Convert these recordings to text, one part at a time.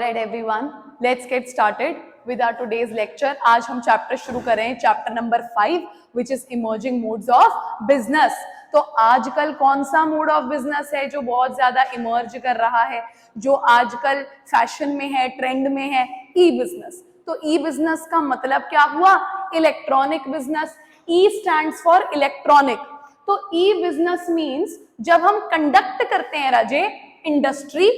Right everyone, let's get started with our today's lecture. आज हम chapter शुरू कर रहे हैं, chapter number 5 which is emerging modes of business. तो आजकल कौन सा मोड ऑफ बिजनेस है जो बहुत ज्यादा इमर्ज कर रहा है, जो आजकल फैशन में है, ट्रेंड में है? E business. तो ई बिजनेस का मतलब क्या हुआ? Electronic business. E stands for electronic. तो ई बिजनेस मीन्स जब हम कंडक्ट करते हैं राजे इंडस्ट्री,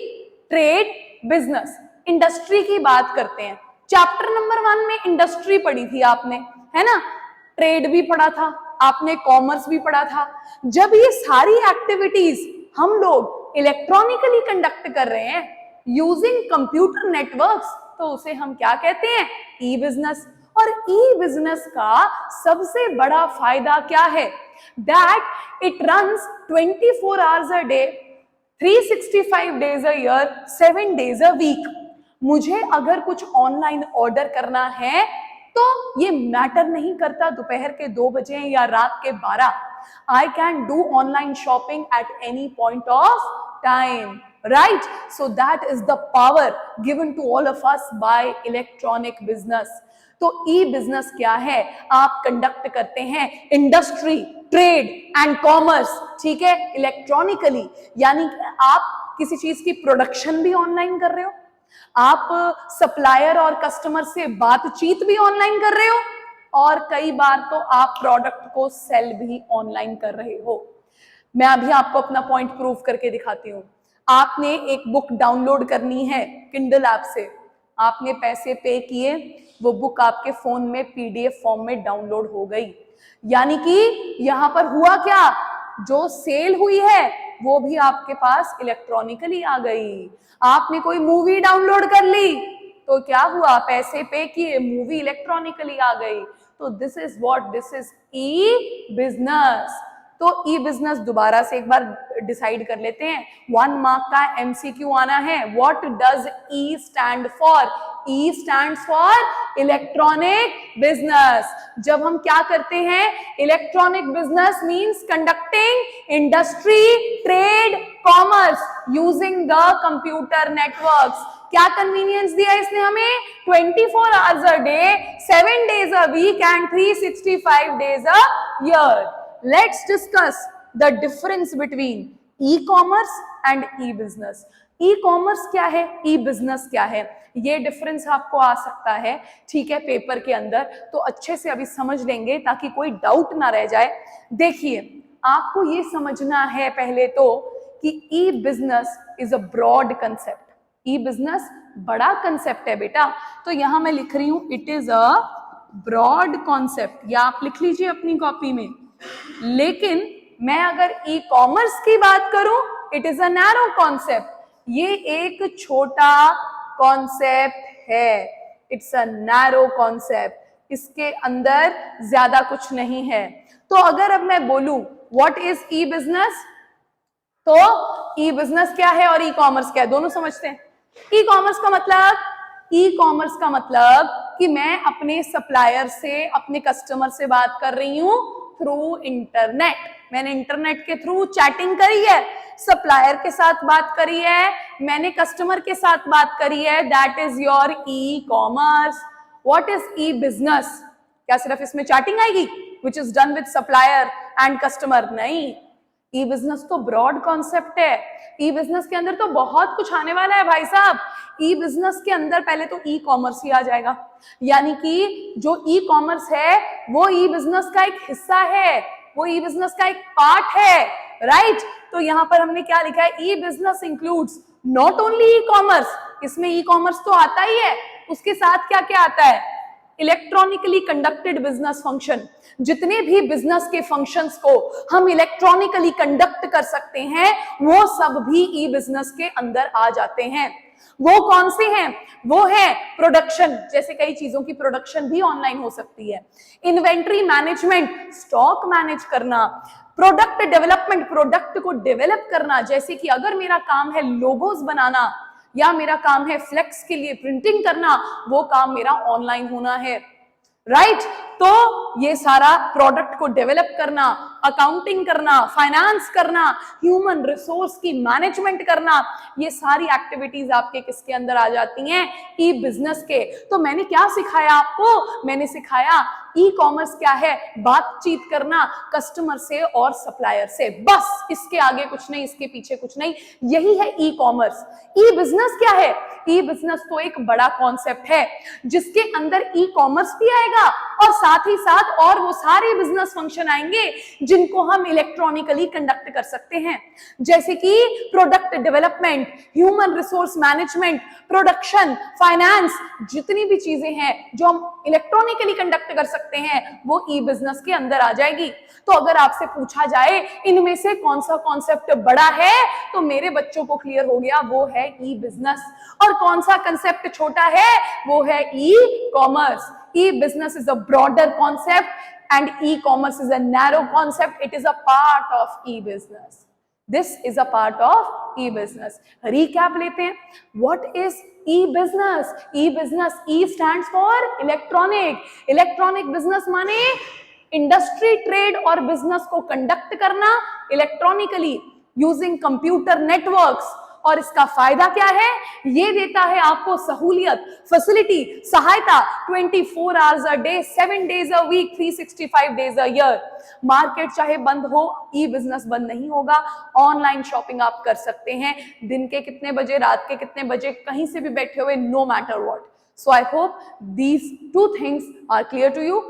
ट्रेड, बिजनेस. इंडस्ट्री की बात करते हैं. चैप्टर नंबर 1 में इंडस्ट्री पढ़ी थी आपने, है ना? ट्रेड भी पढ़ा था आपने, कॉमर्स भी पढ़ा था. जब ये सारी एक्टिविटीज हम लोग इलेक्ट्रॉनिकली कंडक्ट कर रहे हैं यूजिंग कंप्यूटर नेटवर्क्स, तो उसे हम क्या कहते हैं? ई बिजनेस. और ई बिजनेस का सबसे बड़ा फायदा क्या है? That it runs 24 hours a day, 365 days a year, 7 days a week. मुझे अगर कुछ ऑनलाइन ऑर्डर करना है तो ये मैटर नहीं करता दोपहर के 2 बजे या रात के 12. I can do online shopping at any point of time, right? So that is the power given to all of us by electronic business. तो ई बिजनेस क्या है? आप कंडक्ट करते हैं इंडस्ट्री, ट्रेड एंड कॉमर्स, ठीक है, electronically. यानी आप किसी चीज की प्रोडक्शन भी ऑनलाइन कर रहे हो, आप सप्लायर और कस्टमर से बातचीत भी ऑनलाइन कर रहे हो, और कई बार तो आप प्रोडक्ट को सेल भी ऑनलाइन कर रहे हो. मैं अभी आपको अपना पॉइंट प्रूव करके दिखाती हूँ. आपने एक बुक डाउनलोड करनी है किंडल ऐप से, आपने पैसे पे किए, वो बुक आपके फोन में पीडीएफ फॉर्म में डाउनलोड हो गई. यानी कि यहां पर हुआ क्या? जो सेल हुई है वो भी आपके पास इलेक्ट्रॉनिकली आ गई. आपने कोई मूवी डाउनलोड कर ली तो क्या हुआ? पैसे पे किए, मूवी इलेक्ट्रॉनिकली आ गई. तो this is what, this is E business. तो ई बिजनेस दोबारा से एक बार डिसाइड कर लेते हैं. 1 मार्क का एमसीक्यू आना है. What does E stand for? E stands for electronic business. जब हम क्या करते हैं? Electronic business means conducting industry, trade, commerce using the computer networks. क्या कन्वीनियंस दिया इसने हमें? 24 hours a day, 7 days a week and 365 days a year. Let's discuss the difference between e-commerce and e-business. E-commerce क्या है, e business क्या है, ये difference आपको आ सकता है, ठीक है, पेपर के अंदर. तो अच्छे से अभी समझ लेंगे ताकि कोई डाउट ना रह जाए. देखिए, आपको ये समझना है पहले तो कि e business is a broad concept. E business बड़ा कंसेप्ट है बेटा. तो यहां मैं लिख रही हूं it is a broad concept, या आप लिख लीजिए अपनी कॉपी में. लेकिन मैं अगर ई कॉमर्स की बात करूं, it is a narrow concept. ये एक छोटा कॉन्सेप्ट है. It's a narrow concept. इसके अंदर ज्यादा कुछ नहीं है. तो अगर अब मैं बोलूं व्हाट इज ई बिजनेस, तो ई बिजनेस क्या है और ई कॉमर्स क्या है, दोनों समझते हैं. ई कॉमर्स का मतलब, ई कॉमर्स का मतलब कि मैं अपने सप्लायर से, अपने कस्टमर से बात कर रही हूं थ्रू इंटरनेट. मैंने इंटरनेट के थ्रू चैटिंग करी है, सप्लायर के साथ बात करी है, मैंने कस्टमर के साथ बात करी है. That is your e commerce. What is E business? क्या सिर्फ इसमें चैटिंग आएगी which is done with supplier and customer? नहीं. ई बिजनेस तो ब्रॉड कॉन्सेप्ट है. ई बिजनेस के अंदर तो बहुत कुछ आने वाला है भाई साहब. ई बिजनेस के अंदर पहले तो ई कॉमर्स ही आ जाएगा. यानी कि जो ई कॉमर्स है वो ई बिजनेस का एक हिस्सा है, वो ई बिजनेस का एक पार्ट है, राइट? तो यहां पर हमने क्या लिखा है? E business includes not only e commerce. इसमें ई कॉमर्स तो आता ही है, उसके साथ क्या क्या आता है? Electronically conducted business function. जितने भी बिजनेस के फंक्शंस को हम इलेक्ट्रॉनिकली कंडक्ट कर सकते हैं वो सब भी ई बिजनेस के अंदर आ जाते हैं. वो कौन से हैं? वो है प्रोडक्शन, जैसे कई चीजों की प्रोडक्शन भी ऑनलाइन हो सकती है. इन्वेंट्री मैनेजमेंट, स्टॉक मैनेज करना. प्रोडक्ट डेवलपमेंट, प्रोडक्ट को डेवलप करना, जैसे कि अगर मेरा काम है लोगोस बनाना या मेरा काम है फ्लेक्स के लिए प्रिंटिंग करना, वो काम मेरा ऑनलाइन होना है, राइट? तो ये सारा प्रोडक्ट को डेवलप करना, अकाउंटिंग करना, फाइनेंस करना, ह्यूमन रिसोर्स की मैनेजमेंट करना, ये सारी एक्टिविटीज आपके किसके अंदर आ जाती हैं? ई बिजनेस के। तो मैंने क्या सिखाया आपको? मैंने सिखाया ई कॉमर्स क्या है? बातचीत करना कस्टमर से और सप्लायर से, बस। इसके आगे कुछ नहीं, इसके पीछे कुछ नहीं, यही है ई कॉमर्स। ई बिजनेस क्या है? ई बिजनेस तो एक बड़ा कॉन्सेप्ट है जिसके अंदर ई कॉमर्स भी आएगा और साथ ही साथ और वो सारे बिजनेस फंक्शन आएंगे जिनको हम इलेक्ट्रॉनिकली कंडक्ट कर सकते हैं, जैसे कि product development, human resource management, production, finance, जितनी भी चीजें हैं जो हम इलेक्ट्रॉनिकली कंडक्ट कर सकते हैं वो ई बिजनेस के अंदर आ जाएगी। तो अगर आपसे पूछा जाए इनमें से कौन सा कॉन्सेप्ट बड़ा है, तो मेरे बच्चों को क्लियर हो गया वो है ई बिजनेस, और कौन सा कंसेप्ट छोटा है वो है e commerce. E business is a broader concept and e-commerce is a narrow concept. It is a part of e-business. This is a part of e-business. Recap लेते हैं. What is e-business? E-business, E stands for electronic. Electronic business माने industry, trade और business को conduct करना electronically using computer networks. और इसका फायदा क्या है? ये देता है आपको सहूलियत, फैसिलिटी, सहायता 24 hours a day, 7 days a week, 365 days a year. Market चाहे बंद हो, ई बिजनेस बंद नहीं होगा। ऑनलाइन शॉपिंग आप कर सकते हैं दिन के कितने बजे, रात के कितने बजे, कहीं से भी बैठे हुए, no matter what. So I hope these 2 things are clear to you.